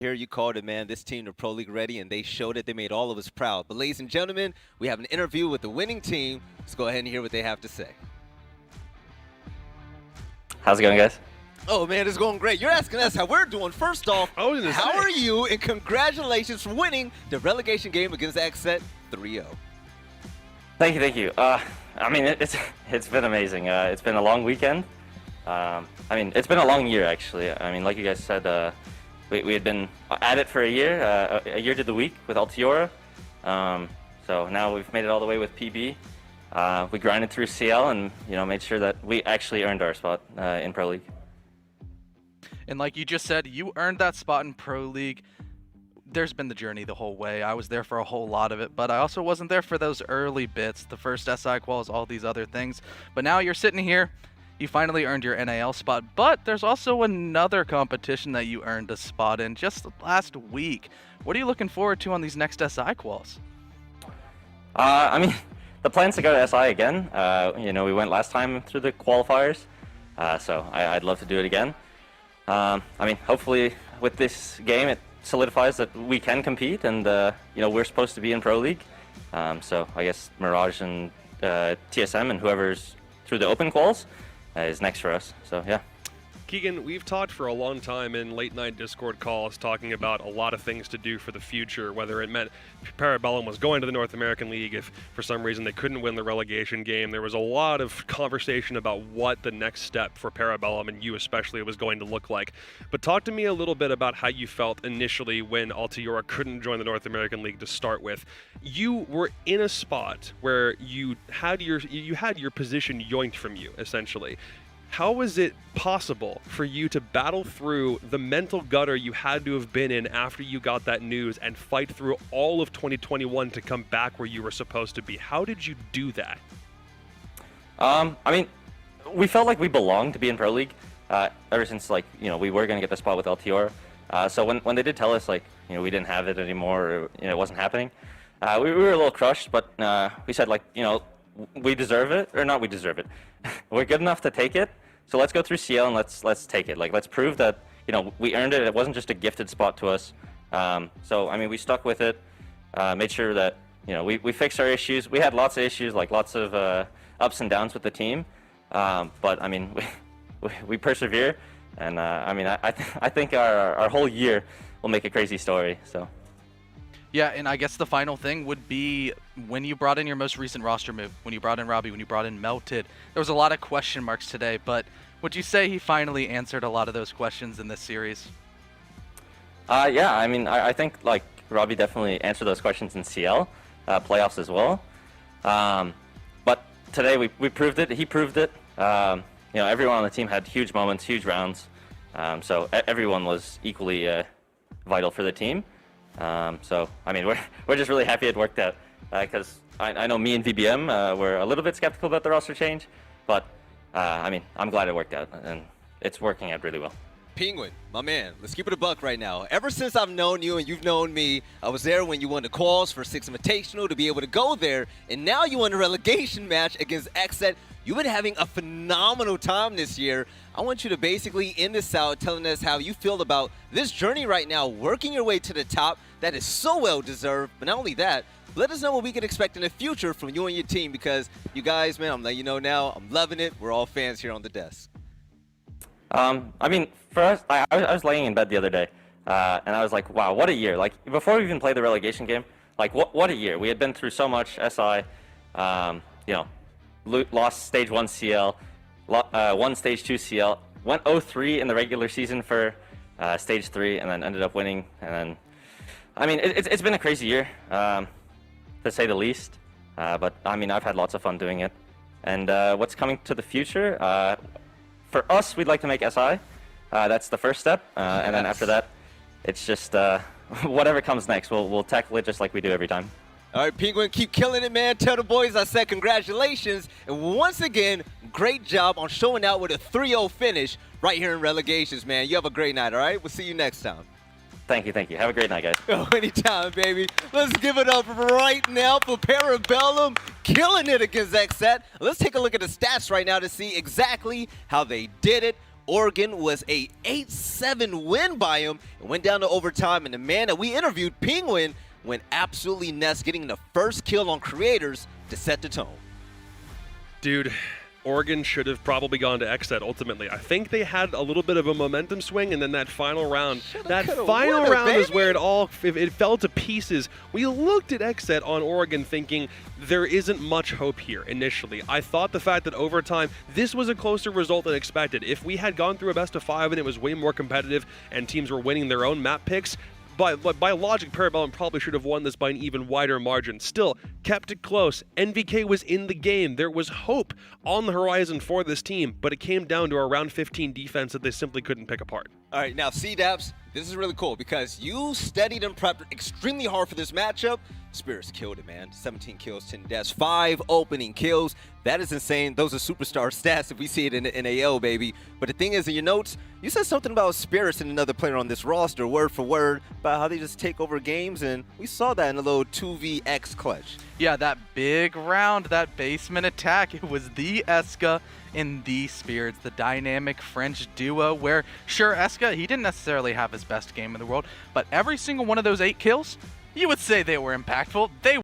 Here you called it, man. This team, they're Pro League ready, and they showed it. They made all of us proud. But ladies and gentlemen, we have an interview with the winning team. Let's go ahead and hear what they have to say. How's it going, guys? Oh, man, it's going great. You're asking us how we're doing. First off, how are you? And congratulations for winning the relegation game against Xset 3-0. Thank you. I mean, it's been amazing. It's been a long weekend. I mean, it's been a long year, actually. I mean, like you guys said, we had been at it for a year to the week with Altiora. So now we've made it all the way with PB. We grinded through CL and, made sure that we actually earned our spot in Pro League. And like you just said, you earned that spot in Pro League. There's been the journey the whole way. I was there for a whole lot of it, but I also wasn't there for those early bits, the first SI quals, all these other things. But now you're sitting here, you finally earned your NAL spot, but there's also another competition that you earned a spot in just last week. What are you looking forward to on these next SI quals? I mean, the plan's to go to SI again. We went last time through the qualifiers, so I'd love to do it again. I mean, hopefully with this game, it solidifies that we can compete, and we're supposed to be in Pro League. So I guess Mirage and TSM and whoever's through the open quals is next for us. So yeah. Keegan, we've talked for a long time in late-night Discord calls talking about a lot of things to do for the future, whether it meant Parabellum was going to the North American League if for some reason they couldn't win the relegation game. There was a lot of conversation about what the next step for Parabellum, and you especially, was going to look like. But talk to me a little bit about how you felt initially when Altiora couldn't join the North American League to start with. You were in a spot where you had your position yoinked from you, essentially. How was it possible for you to battle through the mental gutter you had to have been in after you got that news and fight through all of 2021 to come back where you were supposed to be? How did you do that? I mean, we felt like we belonged to be in Pro League ever since, we were going to get the spot with Altiora. So when they did tell us, we didn't have it anymore, or, it wasn't happening, we were a little crushed, but we said, we deserve it, or not we deserve it. We're good enough to take it, so let's go through CL and let's take it. Let's prove that, we earned it. It wasn't just a gifted spot to us. So, I mean, we stuck with it, made sure that, we fixed our issues. We had lots of issues, lots of ups and downs with the team. But, I mean, we persevere, and, I think our whole year will make a crazy story, so. Yeah, and I guess the final thing would be when you brought in your most recent roster move, when you brought in Robbie, when you brought in Melted. There was a lot of question marks today, but would you say he finally answered a lot of those questions in this series? Yeah, I mean, I think, Robbie definitely answered those questions in CL, playoffs as well. But today we proved it. He proved it. Everyone on the team had huge moments, huge rounds. So everyone was equally vital for the team. So, I mean, we're just really happy it worked out, because I know me and VBM were a little bit skeptical about the roster change, but, I mean, I'm glad it worked out, and it's working out really well. Penguin, my man, let's keep it a buck right now. Ever since I've known you and you've known me, I was there when you won the calls for 6 Invitational to be able to go there, and now you won a relegation match against Xset. You've been having a phenomenal time this year. I want you to basically end this out telling us how you feel about this journey right now, working your way to the top. That is so well-deserved. But not only that, let us know what we can expect in the future from you and your team, because you guys, man, I'm letting you know now, I'm loving it. We're all fans here on the desk. I mean, for us, I was laying in bed the other day, and I was like, wow, what a year. Before we even played the relegation game, what a year. We had been through so much SI, lost Stage 1 CL, won Stage 2 CL, went 0-3 in the regular season for Stage 3, and then ended up winning. And then, I mean, it's been a crazy year, to say the least. But, I mean, I've had lots of fun doing it. And what's coming to the future? For us, we'd like to make SI. That's the first step. And then after that, it's just whatever comes next. We'll tackle it just like we do every time. All right, Penguin, keep killing it, man. Tell the boys I said congratulations. And once again, great job on showing out with a 3-0 finish right here in Relegations, man. You have a great night, all right? We'll see you next time. Thank you. Have a great night, guys. Oh, anytime, baby. Let's give it up right now for Parabellum, killing it against Xset. Let's take a look at the stats right now to see exactly how they did it. Oregon was a 8-7 win by him. It went down to overtime, and the man that we interviewed, Penguin, went absolutely nuts, getting the first kill on creators to set the tone. Dude, Oregon should have probably gone to Xset ultimately. I think they had a little bit of a momentum swing, and then that final round, is where it fell to pieces. We looked at Xset on Oregon thinking there isn't much hope here initially. I thought the fact that overtime, this was a closer result than expected. If we had gone through a best of 5 and it was way more competitive and teams were winning their own map picks, by logic, Parabellum probably should have won this by an even wider margin. Still, kept it close. NVK was in the game. There was hope on the horizon for this team, but it came down to a round 15 defense that they simply couldn't pick apart. All right, now C-Daps, this is really cool because you studied and prepped extremely hard for this matchup. Spirits killed it, man. 17 kills, 10 deaths, 5 opening kills. That is insane. Those are superstar stats if we see it in the NAL, baby. But the thing is, in your notes, you said something about Spirits and another player on this roster, word for word, about how they just take over games, and we saw that in a little 2vX clutch. Yeah, that big round, that basement attack, it was the Eska and the Spirits, the dynamic French duo where, sure, Eska, he didn't necessarily have his best game in the world, but every single one of those 8 kills, you would say they were impactful. They